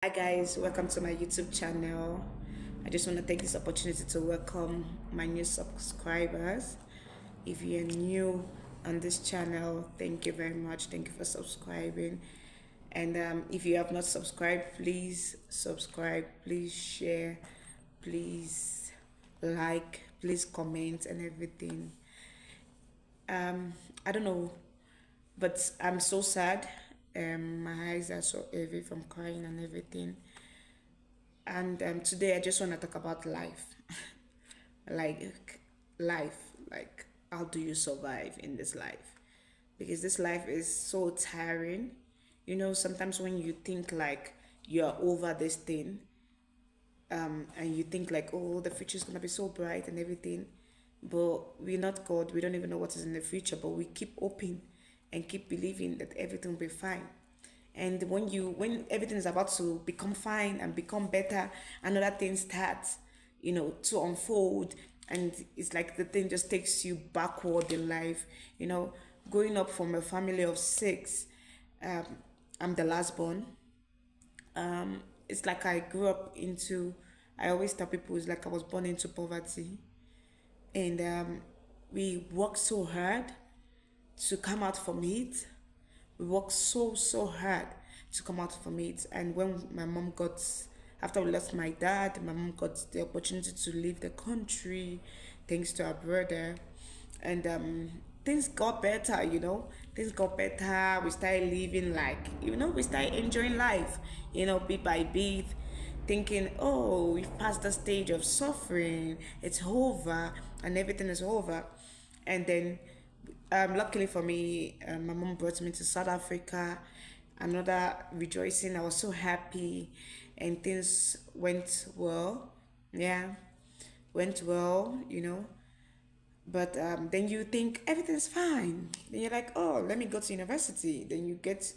Hi guys, welcome to my YouTube channel. I just want to take this opportunity to welcome my new subscribers. If you're new on this channel, thank you very much. Thank you for subscribing. And if you have not subscribed, please subscribe, please share, please like, please comment and everything. I don't know, but I'm so sad. My eyes are so heavy from crying and everything. And today I just want to talk about life. like life, like how do you survive in this life? Because this life is so tiring. Sometimes when you think like you're over this thing, and you think like, oh, the future is gonna be so bright and everything, but we're not God. We don't even know what is in the future, but we keep hoping and keep believing that everything will be fine. And when everything is about to become fine and become better, another thing starts, to unfold, and it's like the thing just takes you backward in life. Growing up from a family of six, um, I'm the last born. It's like I grew up into. I always tell people it's like I was born into poverty, and we worked so hard to come out from it. We worked so hard to come out from it. And when my mom got, after we lost my dad, my mom got the opportunity to leave the country, thanks to her brother, and things got better. Things got better. We started living like, we started enjoying life, bit by bit, thinking, oh, we've passed the stage of suffering, it's over, and everything is over. And then, luckily for me, my mom brought me to South Africa. Another rejoicing. I was so happy, and things went well. Yeah, went well. But then you think everything's fine. Then you're like, oh, let me go to university. Then you get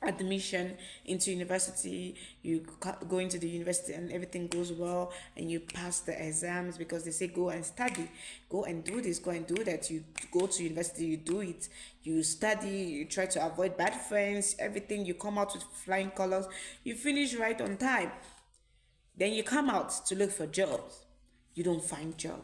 admission into university. You go into the university and everything goes well, and you pass the exams because they say go and study, go and do this, go and do that. You go to university, you do it, you study, you try to avoid bad friends, everything. You come out with flying colors, you finish right on time. Then you come out to look for jobs. You don't find job.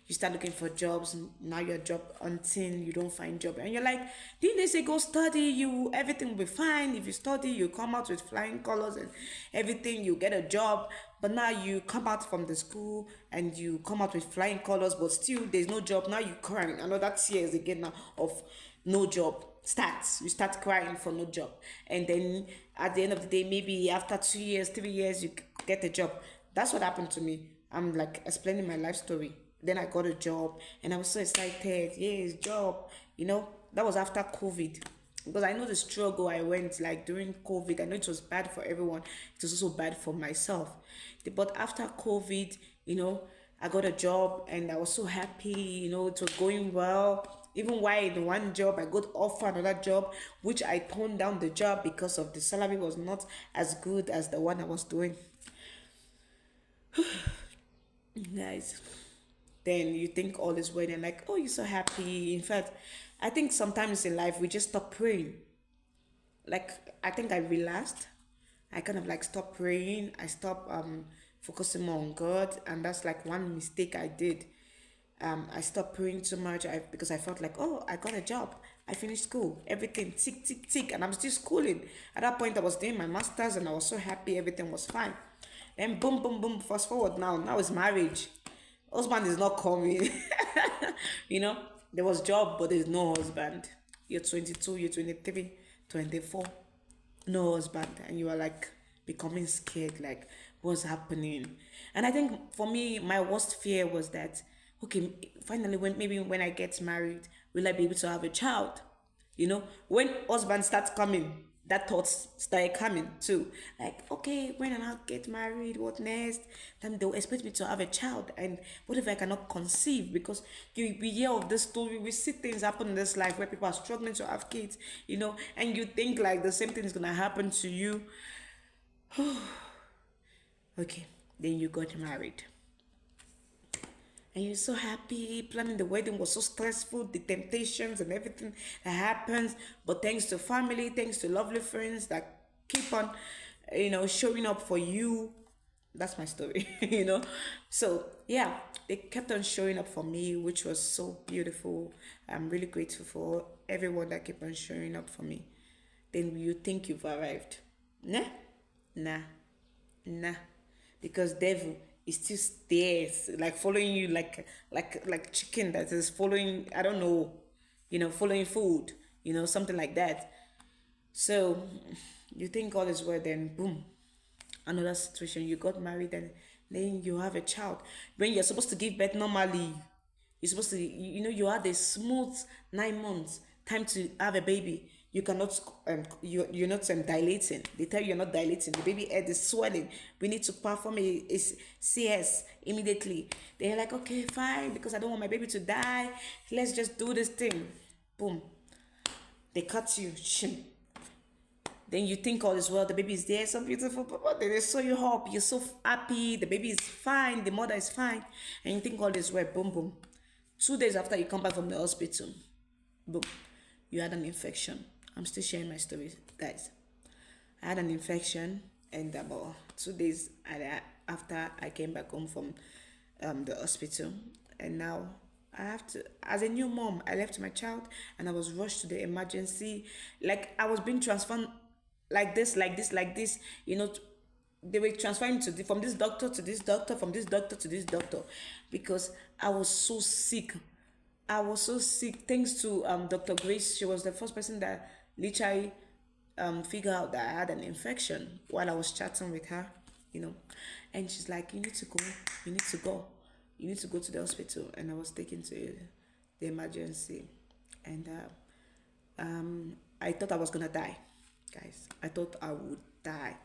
You start looking for jobs. Now you're job hunting. You don't find job, and you're like, didn't they say go study? You everything will be fine if you study. You come out with flying colors and everything. You get a job, but now you come out from the school and you come out with flying colors, but still there's no job. Now you crying. Another tears again now of no job starts. You start crying for no job, and then at the end of the day, maybe after 2 years, 3 years, you get a job. That's what happened to me. I'm like explaining my life story. Then I got a job, and I was so excited. Yes, job. That was after COVID, because I know the struggle I went like during COVID. I know it was bad for everyone. It was also bad for myself. But after COVID, I got a job, and I was so happy. It was going well. Even while in one job, I got offered another job, which I turned down the job because of the salary was not as good as the one I was doing. Nice. Then you think all is well and like, oh, you're so happy. In fact, I think sometimes in life we just stop praying. Like, I think I relaxed. I kind of like stopped praying. I stopped focusing more on God, and that's like one mistake I did. I stopped praying too much. Because I felt like, oh, I got a job. I finished school. Everything tick tick tick, and I'm still schooling. At that point, I was doing my masters, and I was so happy. Everything was fine. Then boom boom boom. Fast forward now. Now it's marriage. Husband is not coming. you know, there was job, but there's no husband. You're 22, you're 23, 24, no husband, and you are like becoming scared, like what's happening. And I think for me, my worst fear was that, okay, finally, when I get married, will I be able to have a child? When husband starts coming, that thoughts started coming too. Like, okay, when I get married, what next? Then they'll expect me to have a child. And what if I cannot conceive? Because we hear of this story, we see things happen in this life where people are struggling to have kids, and you think like the same thing is gonna happen to you. Okay, then you got married and you're so happy. Planning the wedding was so stressful, the temptations and everything that happens. But thanks to family, thanks to lovely friends that keep on showing up for you. That's my story. So yeah, they kept on showing up for me, which was so beautiful. I'm really grateful for everyone that kept on showing up for me. Then you think you've arrived. Nah, nah, nah. Because devil is still there, like following you, like chicken that is following, I don't know, following food, something like that. So you think all is well, then boom, another situation. You got married and then you have a child. When you're supposed to give birth normally, you're supposed to, you had a smooth 9 months time to have a baby. You cannot, you're not dilating. They tell you you're not dilating. The baby head is swelling. We need to perform a CS immediately. They're like, okay, fine, because I don't want my baby to die. Let's just do this thing. Boom. They cut you. Shim. Then you think all is well, the baby is there, so beautiful, but they sew you up, you're so happy, the baby is fine, the mother is fine, and you think all is well, boom, boom. 2 days after you come back from the hospital, boom, you had an infection. I'm still sharing my story, guys. I had an infection, and about 2 days after I came back home from the hospital, and now I have to, as a new mom, I left my child and I was rushed to the emergency. Like I was being transferred like this, like this, like this. They were transferring from this doctor to this doctor, from this doctor to this doctor, because I was so sick. I was so sick. Thanks to Dr. Grace, she was the first person that literally figured out that I had an infection while I was chatting with her, you know. And she's like, "You need to go. You need to go. You need to go to the hospital." And I was taken to the emergency, and I thought I was gonna die, guys. I thought I would die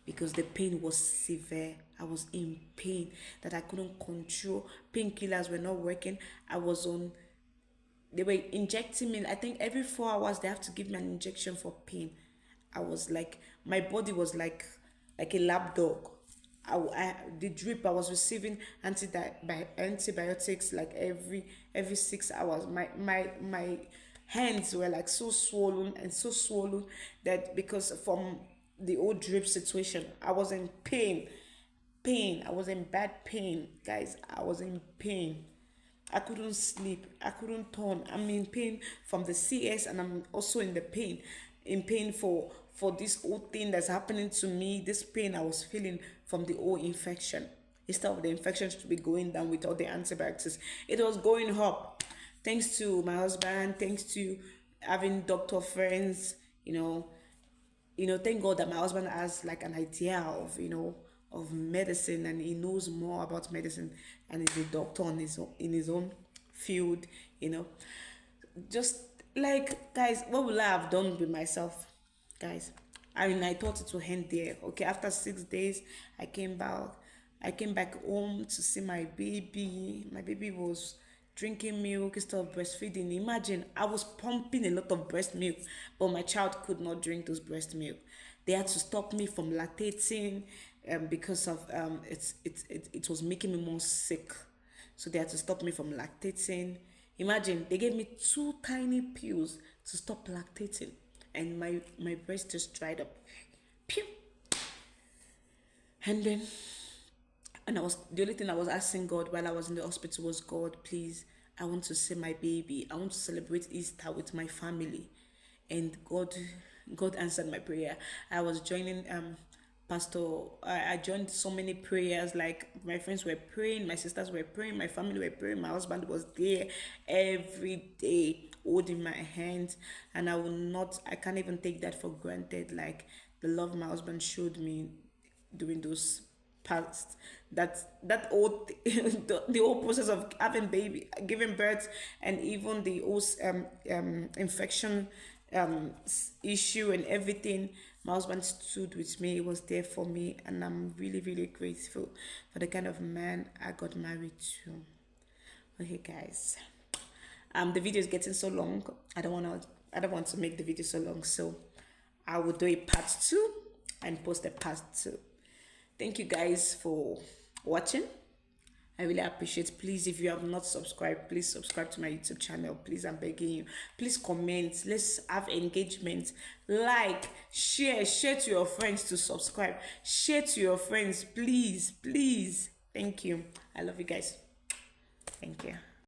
because the pain was severe. I was in pain that I couldn't control. Painkillers were not working. I was on. They were injecting me. I think every 4 hours they have to give me an injection for pain. I was like, my body was like a lap dog. The drip I was receiving antibiotics like every 6 hours. My hands were like so swollen and so swollen that because from the old drip situation, I was in pain. I was in bad pain, guys. I was in pain. I couldn't sleep. I couldn't turn. I'm in pain from the CS, and I'm also in pain for this old thing that's happening to me. This pain I was feeling from the old infection. Instead of the infection to be going down with all the antibiotics, it was going up. Thanks to my husband, thanks to having doctor friends, thank God that my husband has like an idea of medicine, and he knows more about medicine, and he's a doctor in his own field, you know. Just like, guys, what will I have done with myself, guys? I mean, I thought it would end there. Okay, after 6 days, I came back. I came back home to see my baby. My baby was drinking milk instead of breastfeeding. Imagine, I was pumping a lot of breast milk, but my child could not drink those breast milk. They had to stop me from lactating because of it was making me more sick. So they had to stop me from lactating. Imagine, they gave me two tiny pills to stop lactating, and my breast just dried up. Pew. And then, and I was, the only thing I was asking God while I was in the hospital was, God, please, I want to see my baby. I want to celebrate Easter with my family. And God answered my prayer. I was joining pastor. I joined so many prayers. Like my friends were praying, my sisters were praying, my family were praying, my husband was there every day holding my hand. And I can't even take that for granted. Like the love my husband showed me during those past, that whole the whole process of having baby, giving birth, and even the whole infection issue and everything. My husband stood with me. He was there for me, and I'm really, really grateful for the kind of man I got married to. Okay, guys. The video is getting so long. I don't want to make the video so long, so I will do a part 2 and post a part 2. Thank you guys for watching. I really appreciate. Please, if you have not subscribed, please subscribe to my YouTube channel. Please, I'm begging you. Please comment. Let's have engagement. Like, share to your friends to subscribe. Share to your friends, please, please. Thank you. I love you guys. Thank you.